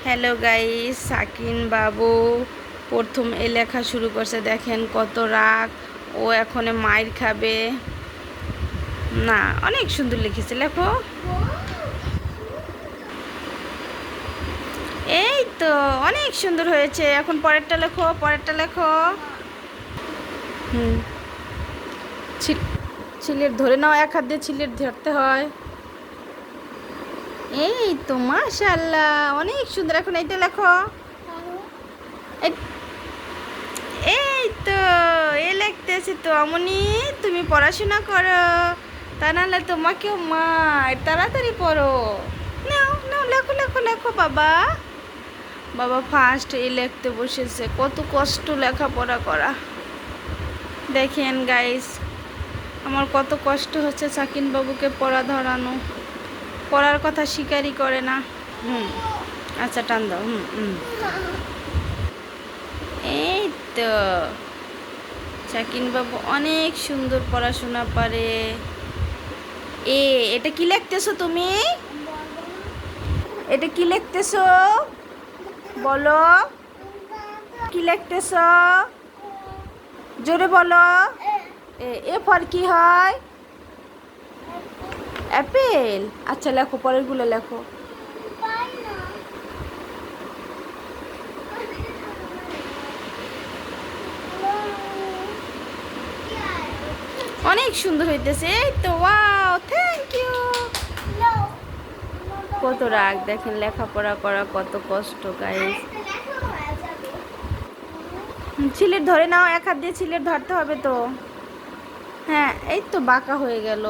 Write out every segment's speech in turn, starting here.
Hello guys, সাকিন বাবু প্রথম এ লেখা শুরু করছে। দেখেন কত রাগ, ও এখন মাইর খাবে না। অনেক সুন্দর লিখেছে, লেখো। এই তো অনেক সুন্দর হয়েছে। এখন পরেরটা লেখো, পরেরটা লেখো। হুম, ছিলের ধরে নাও, এক হাত দিয়ে ছিলের ধরতে হয়। এই তো মাশাআল্লাহ, অনেক সুন্দর। এখন এইটা লেখো। এই তো এ লিখতেছি তো অমনি, তুমি পড়াশোনা করো, তা নাহলে তোমাকেও মার। তাড়াতাড়ি পড়ো। নাও নাও, লেখো লেখো লেখো। বাবা বাবা ফার্স্ট এ লিখতে বসেছে। কত কষ্ট লেখাপড়া করা। দেখেন গাইস, আমার কত কষ্ট হচ্ছে সাকিন বাবুকে পড়া ধরানো। পড়ার কথা স্বীকারই করে না। হুম, আচ্ছা টান দাও। হুম হুম, এই তো সাকিন বাবু অনেক সুন্দর পড়াশোনা পারে। এটা কি লিখতেছো তুমি? এটা কি লিখতেছো বলো? কি লিখতেছো? জোরে বলো। এ ফর কি হয়? অ্যাপেল। আচ্ছা লেখো, পরেরগুলো লেখো। অনেক সুন্দর হইতেছে। এই তো, ওয়াও, থ্যাংক ইউ। কত রাগ, দেখেন লেখাপড়া করা কত কষ্ট গাইস। ছিলের ধরে নাও, এক হাত দিয়ে ছিলের ধরতে হবে তো। হ্যাঁ, এই তো বাঁকা হয়ে গেল।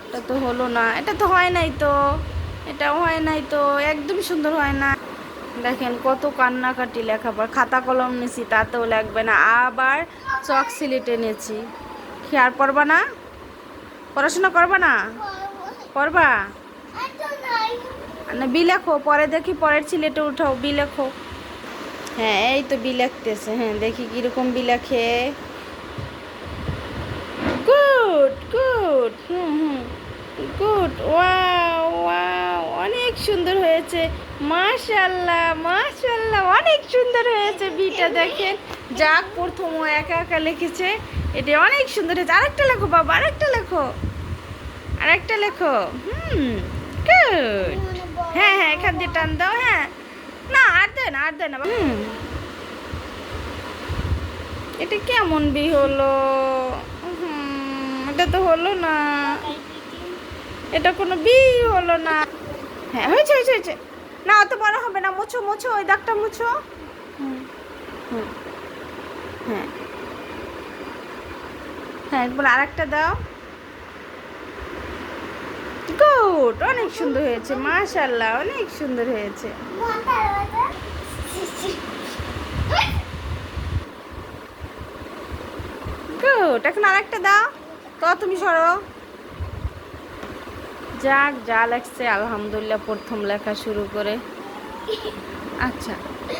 এটা তো হলো না, এটা তো হয় নাই তো, এটাও হয় নাই তো, একদম সুন্দর হয় না। দেখেন কত কান্নাকাটি। লেখাপড়া খাতা কলম নিয়েছি, তাতেও লাগবে না। আবার চক সিলেট এনেছি। কি আর পড়বা না? পড়াশোনা করবা না? পড়বা না? বি লেখো, পরে দেখি পরের সিলেটে উঠাও। বি লেখো। হ্যাঁ, এই তো বি লিখতেছে। হ্যাঁ, দেখি কিরকম বি লেখে। Good good. Hmm hmm, good. Wow wow, অনেক সুন্দর হয়েছে। মাশাআল্লাহ মাশাআল্লাহ, অনেক সুন্দর হয়েছে বিটা। দেখেন, যাক প্রথম ও একা একা লিখেছে, এটা অনেক সুন্দর হয়েছে। আরেকটা লেখো বাবা, আরেকটা লেখো, আরেকটা লেখো। হুম, গুড। হ্যাঁ হ্যাঁ, এখান দিয়ে টান দাও। হ্যাঁ, না আর দেয় না, আর দেয় না। হুম, এটা কেমন বি হলো? এটা তো হলো না, এটা কোনো বি হলো না। হ্যাঁ, হয়েছে হয়েছে হয়েছে। না, অত বড় হবে না। মুছো মুছো, ওই দাগটা মুছো। হুম হুম, হ্যাঁ হ্যাঁ, একবার আরেকটা দাও। গুড, অনেক সুন্দর হয়েছে। মাশাআল্লাহ, অনেক সুন্দর হয়েছে। গুড, এখন আরেকটা দাও তো। তুমি সরো। যাক, যা লাগছে আলহামদুলিল্লাহ, প্রথম লেখা শুরু করে। আচ্ছা।